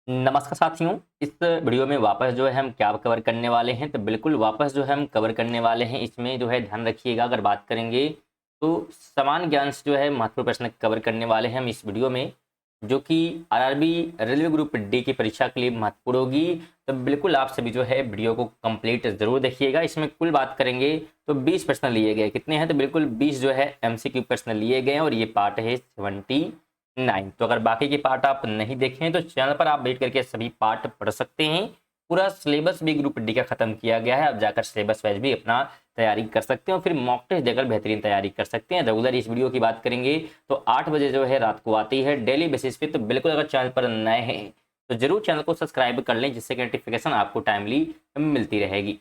नमस्कार साथियों। इस वीडियो में वापस जो है हम क्या कवर करने वाले हैं, तो बिल्कुल वापस जो है हम कवर करने वाले हैं। इसमें जो है ध्यान रखिएगा, अगर बात करेंगे तो समान ज्ञान से जो है महत्वपूर्ण प्रश्न कवर करने वाले हैं हम इस वीडियो में, जो कि आरआरबी रेलवे ग्रुप डी की परीक्षा के लिए महत्वपूर्ण होगी। तो बिल्कुल आप सभी जो है वीडियो को कंप्लीट जरूर देखिएगा। इसमें कुल बात करेंगे तो 20 प्रश्न लिए गए। कितने हैं? तो बिल्कुल 20 जो है एमसीक्यू प्रश्न लिए गए हैं और ये पार्ट है 79। तो अगर बाकी के पार्ट आप नहीं देखें तो चैनल पर आप बैठ करके सभी पार्ट पढ़ सकते हैं। पूरा सिलेबस भी ग्रुप डी का खत्म किया गया है। आप जाकर सिलेबस वाइज भी अपना तैयारी कर सकते हैं और फिर मॉक टेस्ट देकर बेहतरीन तैयारी कर सकते हैं। रेगुलर इस वीडियो की बात करेंगे तो 8 बजे जो है रात को आती है डेली बेसिस पे। तो बिल्कुल अगर चैनल पर नए हैं तो जरूर चैनल को सब्सक्राइब कर लें, जिससे कि नोटिफिकेशन आपको टाइमली मिलती रहेगी।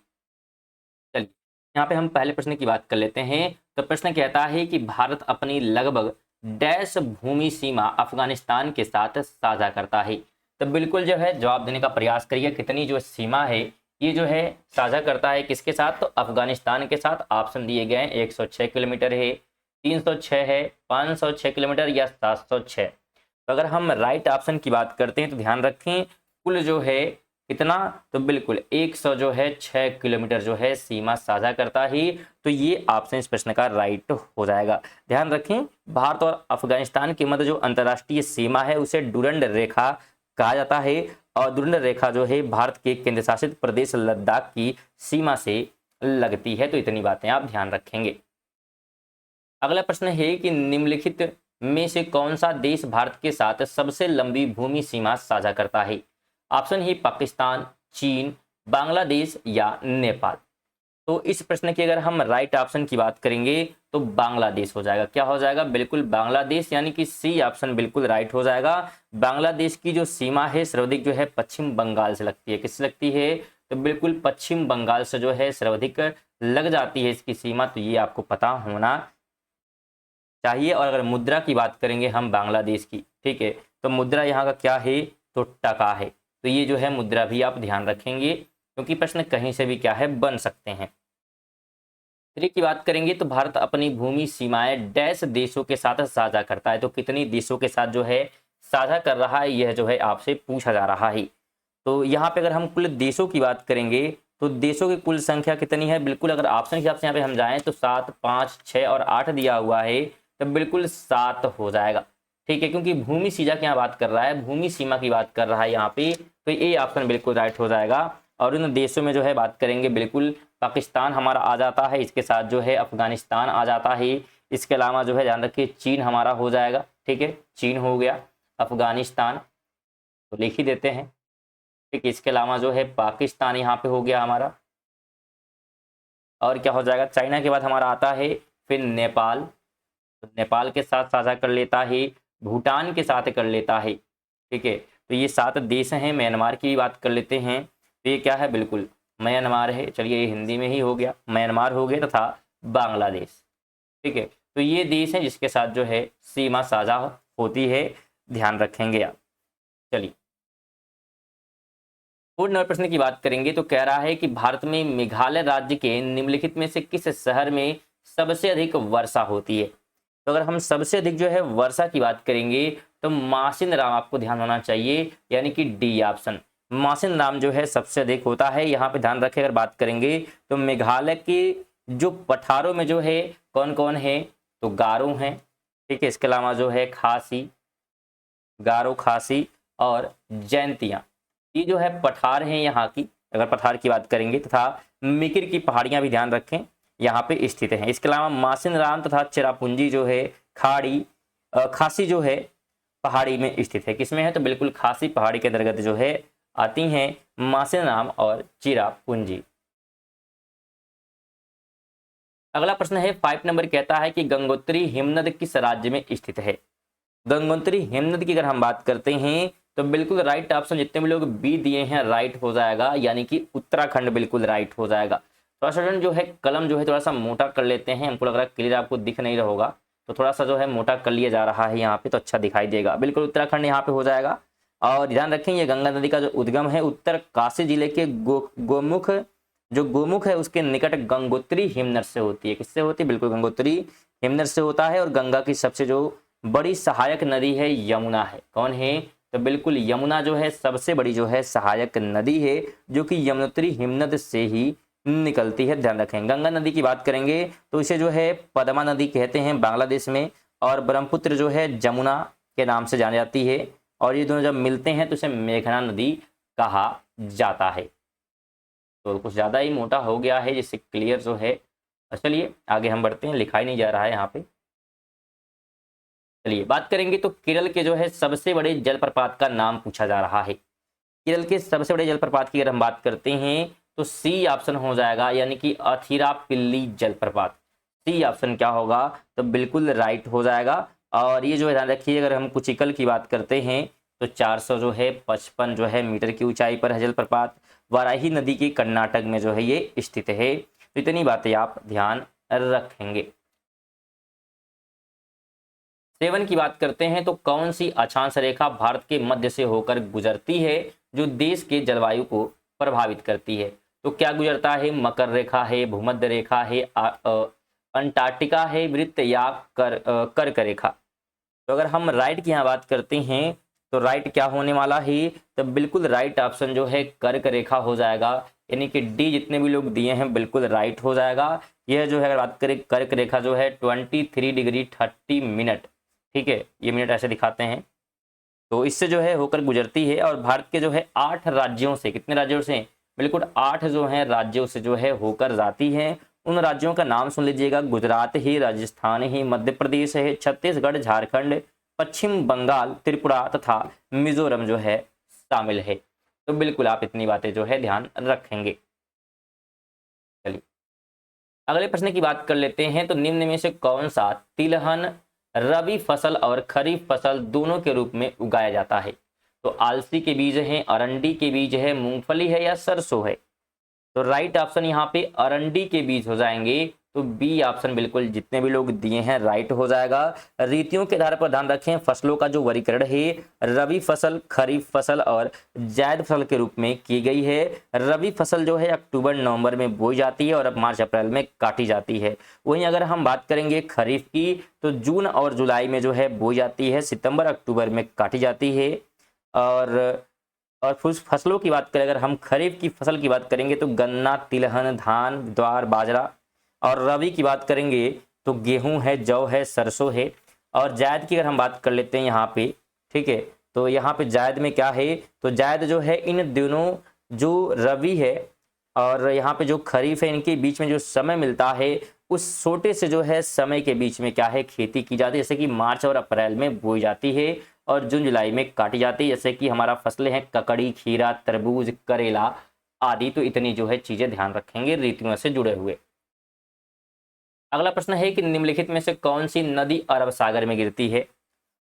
चलिए यहाँ पे हम पहले प्रश्न की बात कर लेते हैं। तो प्रश्न कहता है कि भारत अपनी लगभग डैश भूमि सीमा अफगानिस्तान के साथ साझा करता है। तो बिल्कुल जो है जवाब देने का प्रयास करिए, कितनी जो सीमा है ये जो है साझा करता है किसके साथ? तो अफगानिस्तान के साथ। ऑप्शन दिए गए हैं 106 किलोमीटर है, 306 है, 506 किलोमीटर या 706। तो अगर हम राइट ऑप्शन की बात करते हैं तो ध्यान रखें कुल जो है कितना? तो बिल्कुल 100 जो है 6 किलोमीटर जो है सीमा साझा करता ही। तो ये ऑप्शन इस प्रश्न का राइट हो जाएगा। ध्यान रखें भारत और अफगानिस्तान के मध्य जो अंतर्राष्ट्रीय सीमा है उसे डुरंड रेखा कहा जाता है और डुरंड रेखा जो है भारत के केंद्र शासित प्रदेश लद्दाख की सीमा से लगती है। तो इतनी बातें आप ध्यान रखेंगे। अगला प्रश्न है कि निम्नलिखित में से कौन सा देश भारत के साथ सबसे लंबी भूमि सीमा साझा करता है? ऑप्शन है पाकिस्तान, चीन, बांग्लादेश या नेपाल। तो इस प्रश्न की अगर हम राइट ऑप्शन की बात करेंगे तो बांग्लादेश हो जाएगा। क्या हो जाएगा? बिल्कुल बांग्लादेश, यानी कि सी ऑप्शन बिल्कुल राइट हो जाएगा। बांग्लादेश की जो सीमा है सर्वाधिक जो है पश्चिम बंगाल से लगती है। किससे लगती है? तो बिल्कुल पश्चिम बंगाल से जो है सर्वाधिक लग जाती है इसकी सीमा। तो ये आपको पता होना चाहिए। और अगर मुद्रा की बात करेंगे हम बांग्लादेश की, ठीक है, तो मुद्रा यहाँ का क्या है? तो टका है। तो ये जो है मुद्रा भी आप ध्यान रखेंगे, क्योंकि प्रश्न कहीं से भी क्या है बन सकते हैं। थ्री की बात करेंगे तो भारत अपनी भूमि सीमाएं डैश देशों के साथ साझा करता है। तो कितनी देशों के साथ जो है साझा कर रहा है, यह जो है आपसे पूछा जा रहा है। तो यहाँ पे अगर हम कुल देशों की बात करेंगे तो देशों की कुल संख्या कितनी है? बिल्कुल अगर ऑप्शन के हिसाब से यहाँ पे हम जाएं तो 7, 5, 6 और 8 दिया हुआ है। तो बिल्कुल 7 हो जाएगा, ठीक है, क्योंकि भूमि सीमा की यहाँ बात कर रहा है, भूमि सीमा की बात कर रहा है यहाँ पे। तो ये ऑप्शन बिल्कुल राइट हो जाएगा। और इन देशों में जो है बात करेंगे बिल्कुल पाकिस्तान हमारा आ जाता है, इसके साथ जो है अफगानिस्तान आ जाता है। इसके अलावा जो है ध्यान रखिए चीन हमारा हो जाएगा, ठीक है, चीन हो गया, अफगानिस्तान तो लिख ही देते हैं, ठीक है। इसके अलावा जो है पाकिस्तान यहाँ पे हो गया हमारा, और क्या हो जाएगा? चाइना के बाद हमारा आता है फिर नेपाल, तो नेपाल के साथ साझा कर लेता है, भूटान के साथ कर लेता है, ठीक है। तो ये 7 देश हैं। म्यांमार की बात कर लेते हैं, तो ये क्या है? बिल्कुल म्यांमार है। चलिए ये हिंदी में ही हो गया, म्यांमार हो गया तथा बांग्लादेश, ठीक है। तो ये देश हैं जिसके साथ जो है सीमा साझा होती है, ध्यान रखेंगे आप। चलिए और नंबर प्रश्न की बात करेंगे तो कह रहा है कि भारत में मेघालय राज्य के निम्नलिखित में से किस शहर में सबसे अधिक वर्षा होती है? तो अगर हम सबसे अधिक जो है वर्षा की बात करेंगे तो मासिन राम आपको ध्यान होना चाहिए, यानी कि डी ऑप्शन मासिन राम जो है सबसे अधिक होता है। यहाँ पे ध्यान रखें, अगर बात करेंगे तो मेघालय के जो पठारों में जो है कौन कौन है? तो गारो हैं, ठीक है। इसके अलावा जो है खासी, गारो, खासी और जैंतियां, ये जो है पठार हैं यहाँ की, अगर पठार की बात करेंगे, तथा मिकिर की पहाड़ियां भी ध्यान रखें यहाँ पे स्थित हैं। इसके अलावा मासिन राम तथा चेरापूंजी जो है खाड़ी खासी जो है पहाड़ी में स्थित है। किसमें है? तो बिल्कुल खासी पहाड़ी के अंतर्गत जो है आती हैं मासिन राम और चिरापुंजी। अगला प्रश्न है 5 नंबर, कहता है कि गंगोत्री हिमनद किस राज्य में स्थित है? गंगोत्री हिमनद की अगर हम बात करते हैं तो बिल्कुल राइट ऑप्शन, जितने भी लोग बी दिए हैं राइट हो जाएगा, यानी कि उत्तराखंड बिल्कुल राइट हो जाएगा। थोड़ा सा जो है कलम जो है थोड़ा सा मोटा कर लेते हैं, हमको लग रहा है क्लियर आपको दिख नहीं रहा होगा, तो थोड़ा सा जो है मोटा कर लिया जा रहा है यहाँ पे, तो अच्छा दिखाई देगा। बिल्कुल उत्तराखंड यहाँ पे हो जाएगा। और ध्यान रखें ये गंगा नदी का जो उद्गम है उत्तर काशी जिले के गोमुख, जो गोमुख है उसके निकट गंगोत्री हिमनद से होती है। किससे होती है? बिल्कुल गंगोत्री हिमनद से होता है। और गंगा की सबसे जो बड़ी सहायक नदी है यमुना है। कौन है? तो बिल्कुल यमुना जो है सबसे बड़ी जो है सहायक नदी है, जो कि यमुनोत्री हिमनद से ही निकलती है, ध्यान रखें। गंगा नदी की बात करेंगे तो इसे जो है पद्मा नदी कहते हैं बांग्लादेश में, और ब्रह्मपुत्र जो है जमुना के नाम से जानी जाती है, और ये दोनों जब मिलते हैं तो इसे मेघना नदी कहा जाता है। तो कुछ ज़्यादा ही मोटा हो गया है, जिससे क्लियर जो है। चलिए आगे हम बढ़ते हैं, लिखा ही नहीं जा रहा है यहाँ पे। चलिए बात करेंगे तो केरल के जो है सबसे बड़े जलप्रपात का नाम पूछा जा रहा है। केरल के सबसे बड़े जलप्रपात की अगर हम बात करते हैं तो सी ऑप्शन हो जाएगा, यानी कि अथिरापिल्ली जलप्रपात। सी ऑप्शन क्या होगा, तो बिल्कुल राइट हो जाएगा। और ये जो है ध्यान रखिए, अगर हम कुचिकल की बात करते हैं तो 400 जो है 55 जो है मीटर की ऊंचाई पर है जलप्रपात। वाराही नदी के कर्नाटक में जो है ये स्थित है। तो इतनी बातें आप ध्यान रखेंगे। 7 की बात करते हैं तो कौन सी अक्षांश रेखा भारत के मध्य से होकर गुजरती है, जो देश के जलवायु को प्रभावित करती है। तो क्या गुजरता है, मकर रेखा है, भूमध्य रेखा है, अंटार्कटिका है, वृत्त या कर्क रेखा। तो अगर हम राइट की यहाँ बात करते हैं तो राइट क्या होने वाला है, तो बिल्कुल राइट ऑप्शन जो है कर्क रेखा हो जाएगा, यानी कि डी जितने भी लोग दिए हैं बिल्कुल राइट हो जाएगा। यह जो है अगर बात करें कर्क रेखा जो है 23 डिग्री 30 मिनट, ठीक है, ये मिनट ऐसे दिखाते हैं, तो इससे जो है होकर गुजरती है। और भारत के जो है 8 राज्यों से, कितने राज्यों से, बिल्कुल 8 जो है राज्यों से जो है होकर जाती है। उन राज्यों का नाम सुन लीजिएगा, गुजरात ही, राजस्थान ही, मध्य प्रदेश है, छत्तीसगढ़, झारखंड, पश्चिम बंगाल, त्रिपुरा तथा मिजोरम जो है शामिल है। तो बिल्कुल आप इतनी बातें जो है ध्यान रखेंगे। चलिए अगले प्रश्न की बात कर लेते हैं। तो निम्न में से कौन सा तिलहन रबी फसल और खरीफ फसल दोनों के रूप में उगाया जाता है। तो आलसी के बीज हैं, अरंडी के बीज है, मूंगफली है या सरसों है। तो राइट ऑप्शन यहाँ पे अरंडी के बीज हो जाएंगे। तो बी ऑप्शन बिल्कुल जितने भी लोग दिए हैं राइट हो जाएगा। ऋतुओं के आधार पर ध्यान रखें, फसलों का जो वर्गीकरण है रबी फसल, खरीफ फसल और जायद फसल के रूप में की गई है। रबी फसल जो है अक्टूबर नवंबर में बोई जाती है और अब मार्च अप्रैल में काटी जाती है। वहीं अगर हम बात करेंगे खरीफ की तो जून और जुलाई में जो है बोई जाती है, सितंबर अक्टूबर में काटी जाती है। और फसलों की बात करें, अगर हम खरीफ की फसल की बात करेंगे तो गन्ना, तिलहन, धान, ज्वार, बाजरा। और रबी की बात करेंगे तो गेहूं है, जौ है, सरसों है। और जायद की अगर हम बात कर लेते हैं यहाँ पे, ठीक है, तो यहाँ पे जायद में क्या है, तो जायद जो है इन दोनों जो रबी है और यहाँ पे जो खरीफ है, इनके बीच में जो समय मिलता है उस छोटे से जो है समय के बीच में क्या है खेती की जाती है। जैसे कि मार्च और अप्रैल में बोई जाती है और जून जुलाई में काटी जाती है। जैसे कि हमारा फसलें हैं ककड़ी, खीरा, तरबूज, करेला आदि। तो इतनी जो है चीजें ध्यान रखेंगे ऋतुओं से जुड़े हुए। अगला प्रश्न है कि निम्नलिखित में से कौन सी नदी अरब सागर में गिरती है।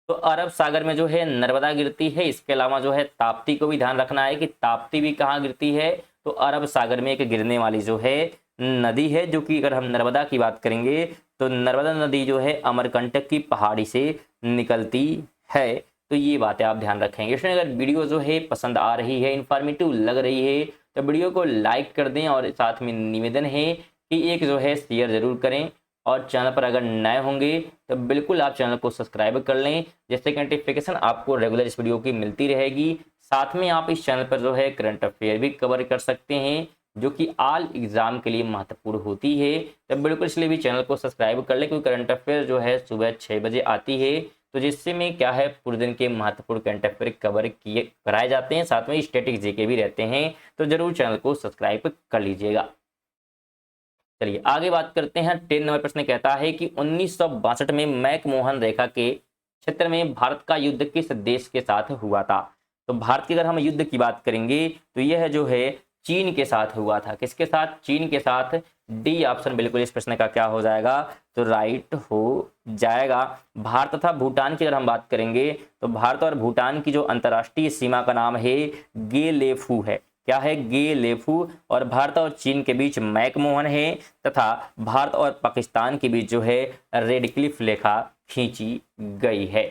तो अरब सागर में जो है नर्मदा गिरती है। इसके अलावा जो है ताप्ती को भी ध्यान रखना है कि ताप्ती भी कहाँ गिरती है, तो अरब सागर में एक गिरने वाली जो है नदी है, जो कि अगर हम नर्मदा की बात करेंगे तो नर्मदा नदी जो है अमरकंटक की पहाड़ी से निकलती है। तो ये बातें आप ध्यान रखेंगे। इसमें अगर वीडियो जो है पसंद आ रही है, इंफॉर्मेटिव लग रही है, तो वीडियो को लाइक कर दें और साथ में निवेदन है कि एक जो है शेयर जरूर करें। और चैनल पर अगर नए होंगे तो बिल्कुल आप चैनल को सब्सक्राइब कर लें, जिससे कि नोटिफिकेशन आपको रेगुलर इस वीडियो की मिलती रहेगी। साथ में आप इस चैनल पर जो है करंट अफेयर भी कवर कर सकते हैं, जो कि ऑल एग्जाम के लिए महत्वपूर्ण होती है। तो बिल्कुल इसलिए भी चैनल को सब्सक्राइब कर लें, क्योंकि करंट अफेयर जो है सुबह 6 बजे आती है। तो जिससे में क्या है पूरे दिन के महत्वपूर्ण करंट अफेयर कवर किए कराए जाते हैं, साथ में स्टैटिक जीके भी रहते हैं। तो जरूर चैनल को सब्सक्राइब कर लीजिएगा। चलिए आगे बात करते हैं। 10 नंबर प्रश्न कहता है कि 1962 में मैकमोहन रेखा के क्षेत्र में भारत का युद्ध किस देश के साथ हुआ था। तो भारत की अगर हम युद्ध की बात करेंगे तो यह जो है चीन के साथ हुआ था। किसके साथ, चीन के साथ। डी ऑप्शन बिल्कुल इस प्रश्न का क्या हो जाएगा, तो राइट हो जाएगा। भारत तथा भूटान की अगर हम बात करेंगे तो भारत और भूटान की जो अंतर्राष्ट्रीय सीमा का नाम है गेलेफू है। क्या है, गेलेफू। और भारत और चीन के बीच मैकमोहन है तथा भारत और पाकिस्तान के बीच जो है रेड क्लिफ रेखा खींची गई है।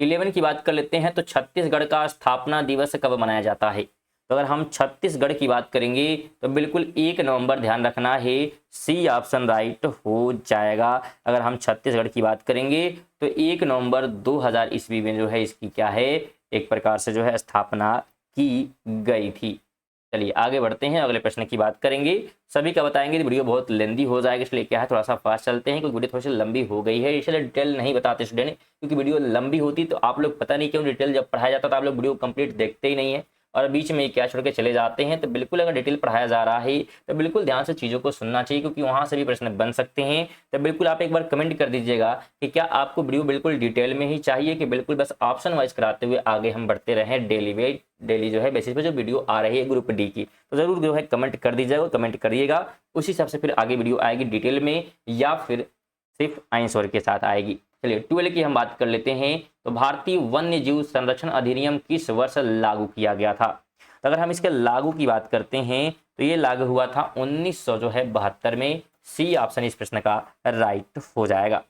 11 की बात कर लेते हैं। तो छत्तीसगढ़ का स्थापना दिवस कब मनाया जाता है। तो अगर हम छत्तीसगढ़ की बात करेंगे तो बिल्कुल 1 नवंबर ध्यान रखना है, सी ऑप्शन राइट हो जाएगा। अगर हम छत्तीसगढ़ की बात करेंगे तो 1 नवंबर 2000 ईस्वी में जो है इसकी क्या है, एक प्रकार से जो है स्थापना की गई थी। चलिए आगे बढ़ते हैं, अगले प्रश्न की बात करेंगे। सभी का बताएंगे तो वीडियो बहुत लेंदी हो जाएगा, इसलिए क्या है थोड़ा सा फास्ट चलते हैं क्योंकि वीडियो थोड़ी सी लंबी हो गई है, इसलिए डिटेल नहीं बताते स्टूडेंट, क्योंकि वीडियो लंबी होती तो आप लोग पता नहीं क्यों डिटेल जब पढ़ाया जाता तो आप लोग वीडियो कंप्लीट देखते ही नहीं है और बीच में क्या छोड़ के चले जाते हैं। तो बिल्कुल अगर डिटेल पढ़ाया जा रहा है तो बिल्कुल ध्यान से चीज़ों को सुनना चाहिए, क्योंकि वहाँ से भी प्रश्न बन सकते हैं। तो बिल्कुल आप एक बार कमेंट कर दीजिएगा कि क्या आपको वीडियो बिल्कुल डिटेल में ही चाहिए कि बिल्कुल बस ऑप्शन वाइज कराते हुए आगे हम बढ़ते रहें डेली जो है बेसिस पे जो वीडियो आ रही है ग्रुप डी की। तो जरूर जो है कमेंट कर दीजिएगा, कमेंट करिएगा, उसी हिसाब से फिर आगे वीडियो आएगी डिटेल में या फिर सिर्फ आंसर के साथ आएगी। चलिए 12 की हम बात कर लेते हैं। तो भारतीय वन्य जीव संरक्षण अधिनियम किस वर्ष लागू किया गया था? तो अगर हम इसके लागू की बात करते हैं तो ये लागू हुआ था 1972 में। सी ऑप्शन इस प्रश्न का राइट हो जाएगा।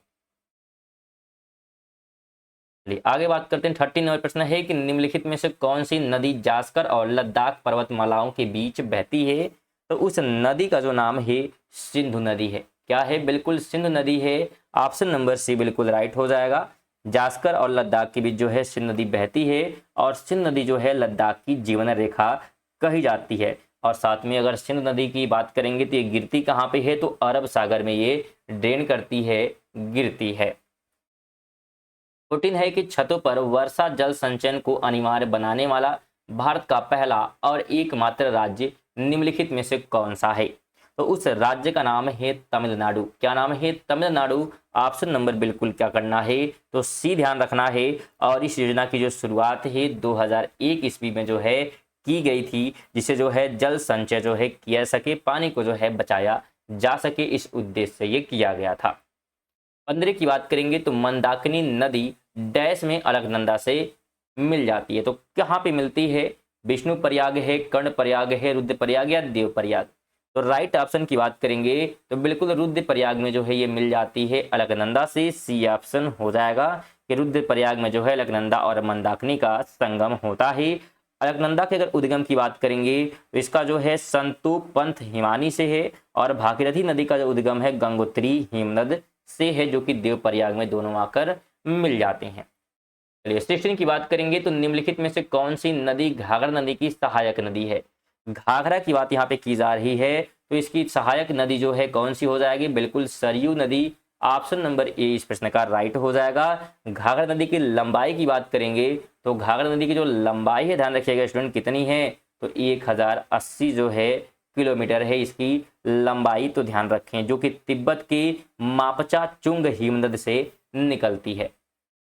चलिए आगे बात करते हैं। 13 नंबर प्रश्न है कि निम्नलिखित में से कौन सी नदी जास्कर और लद्दाख पर्वतमालाओं के बीच बहती है? तो उस नदी का जो नाम है सिंधु नदी है। क्या है? बिल्कुल सिंधु नदी है। ऑप्शन नंबर सी बिल्कुल राइट हो जाएगा। जास्कर और लद्दाख के बीच जो है सिंधु नदी बहती है और सिंधु नदी जो है लद्दाख की जीवन रेखा कही जाती है। और साथ में अगर सिंधु नदी की बात करेंगे तो ये गिरती कहाँ पे है? तो अरब सागर में ये ड्रेन करती है, गिरती है। 14 है कि छतों पर वर्षा जल संचयन को अनिवार्य बनाने वाला भारत का पहला और एकमात्र राज्य निम्नलिखित में से कौन सा है? तो उस राज्य का नाम है तमिलनाडु। क्या नाम है? तमिलनाडु। ऑप्शन नंबर बिल्कुल क्या करना है? तो सी ध्यान रखना है। और इस योजना की जो शुरुआत है 2001 ईस्वी में जो है की गई थी, जिसे जो है जल संचय जो है किया सके, पानी को जो है बचाया जा सके, इस उद्देश्य से ये किया गया था। 15 की बात करेंगे तो मंदाकिनी नदी डैश में अलकनंदा से मिल जाती है। तो कहाँ पे मिलती है? विष्णु प्रयाग है, कर्ण प्रयाग है, रुद्र प्रयाग या देव प्रयाग? तो राइट ऑप्शन की बात करेंगे तो बिल्कुल रुद्र प्रयाग में जो है ये मिल जाती है अलकनंदा से। सी ऑप्शन हो जाएगा कि रुद्र प्रयाग में जो है अलकनंदा और मंदाकिनी का संगम होता है। अलकनंदा के अगर उद्गम की बात करेंगे तो इसका जो है संतोप पंथ हिमानी से है और भागीरथी नदी का जो उद्गम है गंगोत्री हिमनद से है, जो कि देव प्रयाग में दोनों आकर मिल जाते हैं। चलिए 16 की बात करेंगे तो निम्नलिखित में से कौन सी नदी घाघरा नदी की सहायक नदी है? घाघरा की बात यहाँ पे की जा रही है, तो इसकी सहायक नदी जो है कौन सी हो जाएगी? बिल्कुल सरयू नदी। ऑप्शन नंबर ए इस प्रश्न का राइट हो जाएगा। घाघरा नदी की लंबाई की बात करेंगे तो घाघरा नदी की जो लंबाई है ध्यान रखिएगा स्टूडेंट कितनी है? तो 1080 जो है किलोमीटर है इसकी लंबाई। तो ध्यान रखें, जो कि तिब्बत के मापचा चुंग हिमनद से निकलती है।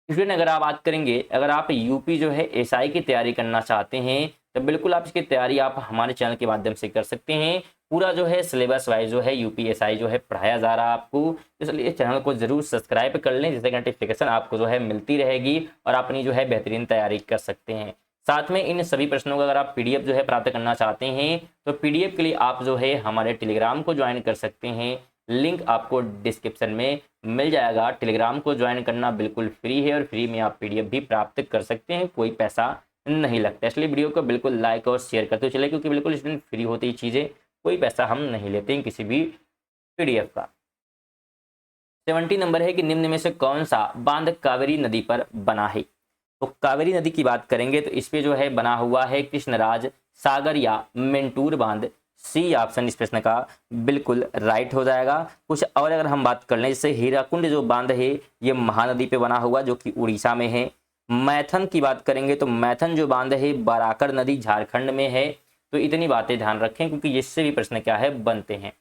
स्टूडेंट अगर आप बात करेंगे, अगर आप यूपी जो है एसआई की तैयारी करना चाहते हैं तो बिल्कुल आप इसकी तैयारी आप हमारे चैनल के माध्यम से कर सकते हैं। पूरा जो है सिलेबस वाइज जो है यूपी एसआई जो है पढ़ाया जा रहा है आपको, इसलिए चैनल को जरूर सब्सक्राइब कर लें, जिससे नोटिफिकेशन आपको जो है मिलती रहेगी और अपनी जो है बेहतरीन तैयारी कर सकते हैं। साथ में इन सभी प्रश्नों का अगर आप पीडीएफ जो है प्राप्त करना चाहते हैं तो पीडीएफ के लिए आप जो है हमारे टेलीग्राम को ज्वाइन कर सकते हैं। लिंक आपको डिस्क्रिप्शन में मिल जाएगा। टेलीग्राम को ज्वाइन करना बिल्कुल फ्री है और फ्री में आप पीडीएफ भी प्राप्त कर सकते हैं, कोई पैसा नहीं लगता। इसलिए वीडियो को बिल्कुल लाइक और शेयर करते चले, क्योंकि बिल्कुल स्टूडेंट फ्री होती ही चीज़ें, कोई पैसा हम नहीं लेते हैं किसी भी पीडीएफ का। 70 नंबर है कि निम्न में से कौन सा बांध कावेरी नदी पर बना है? तो कावेरी नदी की बात करेंगे तो इस पे जो है बना हुआ है कृष्णराज सागर या मेंटूर बांध। सी ऑप्शन इस प्रश्न का बिल्कुल राइट हो जाएगा। कुछ और अगर हम बात कर लें, जैसे हीराकुंड जो बांध है ये महानदी पे बना हुआ जो कि उड़ीसा में है। मैथन की बात करेंगे तो मैथन जो बांध है बराकर नदी झारखंड में है। तो इतनी बातें ध्यान रखें, क्योंकि इससे भी प्रश्न क्या है बनते हैं।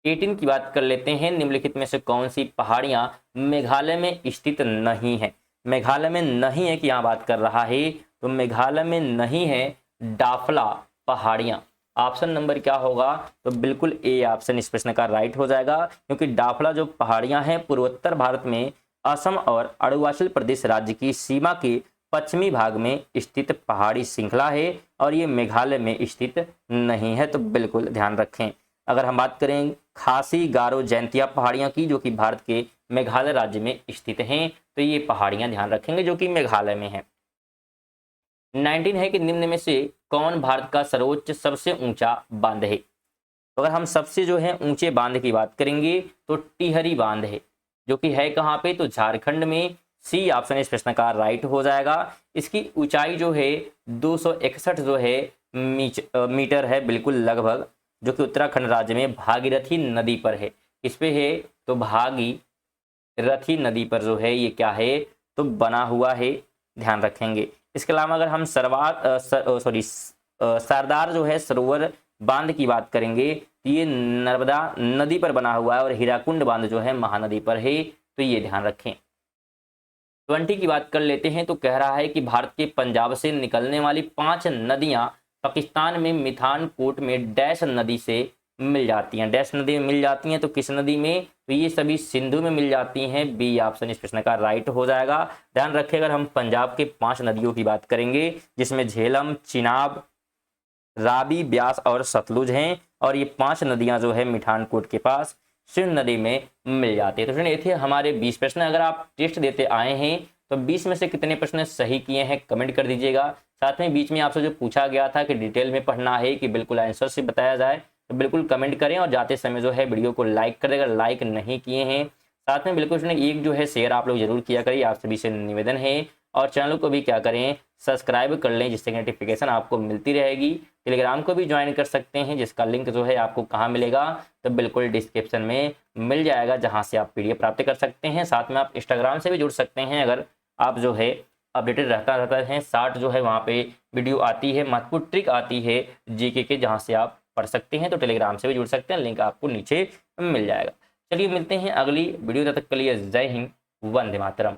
18 की बात कर लेते हैं। निम्नलिखित में से कौन सी पहाड़ियां मेघालय में स्थित नहीं है? मेघालय में नहीं है कि यहाँ बात कर रहा है, तो मेघालय में नहीं है डाफला पहाड़ियां। ऑप्शन नंबर क्या होगा? तो बिल्कुल ए ऑप्शन इस प्रश्न का राइट हो जाएगा, क्योंकि डाफला जो पहाड़ियां हैं पूर्वोत्तर भारत में असम और अरुणाचल प्रदेश राज्य की सीमा के पश्चिमी भाग में स्थित पहाड़ी श्रृंखला है और ये मेघालय में स्थित नहीं है। तो बिल्कुल ध्यान रखें। अगर हम बात करें खासी गारो जैंतिया पहाड़ियां की, जो कि भारत के मेघालय राज्य में स्थित हैं, तो ये पहाड़ियां ध्यान रखेंगे जो कि मेघालय में है। 19 है कि निम्न में से कौन भारत का सर्वोच्च सबसे ऊंचा बांध है। तो अगर हम सबसे जो है ऊंचे बांध की बात करेंगे तो टिहरी बांध है, जो कि है कहाँ पे, तो झारखंड में। सी ऑप्शन इस प्रश्न का राइट हो जाएगा। इसकी ऊंचाई जो है 261 जो है मीटर है, बिल्कुल लगभग, जो कि उत्तराखंड राज्य में भागीरथी नदी पर है। इस पे है, तो भागीरथी नदी पर जो है ये क्या है, तो बना हुआ है, ध्यान रखेंगे। इसके अलावा अगर हम सरदार जो है सरोवर बांध की बात करेंगे तो ये नर्मदा नदी पर बना हुआ है, और हीराकुंड बांध जो है महानदी पर है, तो ये ध्यान रखें। 20 की बात कर लेते हैं। तो कह रहा है कि भारत के पंजाब से निकलने वाली 5 नदियां पाकिस्तान में मिठानकोट में डैश नदी से मिल जाती हैं। डैश नदी में मिल जाती हैं, तो किस नदी में, तो ये सभी सिंधु में मिल जाती हैं। बी ऑप्शन इस प्रश्न का राइट हो जाएगा। ध्यान रखिए, अगर हम पंजाब के 5 नदियों की बात करेंगे जिसमें झेलम, चिनाब, रावी, ब्यास और सतलुज हैं, और ये 5 नदियां जो है मिठानकोट के पास सिंध नदी में मिल जाती है। तो फ्रेंड, ये थे हमारे 20 प्रश्न। अगर आप टेस्ट देते आए हैं तो 20 में से कितने प्रश्न सही किए हैं कमेंट कर दीजिएगा। साथ में बीच में आपसे जो पूछा गया था कि डिटेल में पढ़ना है कि बिल्कुल आंसर से बताया जाए, तो बिल्कुल कमेंट करें, और जाते समय जो है वीडियो को लाइक कर देगा, लाइक नहीं किए हैं। साथ में बिल्कुल फ्रेंड एक जो है शेयर आप लोग जरूर किया करिए, आप सभी से निवेदन है। और चैनल को भी क्या करें, सब्सक्राइब कर लें, जिससे नोटिफिकेशन आपको मिलती रहेगी। टेलीग्राम को भी ज्वाइन कर सकते हैं, जिसका लिंक जो है आपको कहाँ मिलेगा, तो बिल्कुल डिस्क्रिप्शन में मिल जाएगा, जहाँ से आप पीडीएफ प्राप्त कर सकते हैं। साथ में आप इंस्टाग्राम से भी जुड़ सकते हैं, अगर आप जो है अपडेटेड रहता है। 60 जो है वहाँ पे वीडियो आती है, महत्वपूर्ण ट्रिक आती है जीके के, जहाँ से आप पढ़ सकते हैं। तो टेलीग्राम से भी जुड़ सकते हैं, लिंक आपको नीचे मिल जाएगा। चलिए मिलते हैं अगली वीडियो, तब तक के लिए जय हिंद, वंदे मातरम।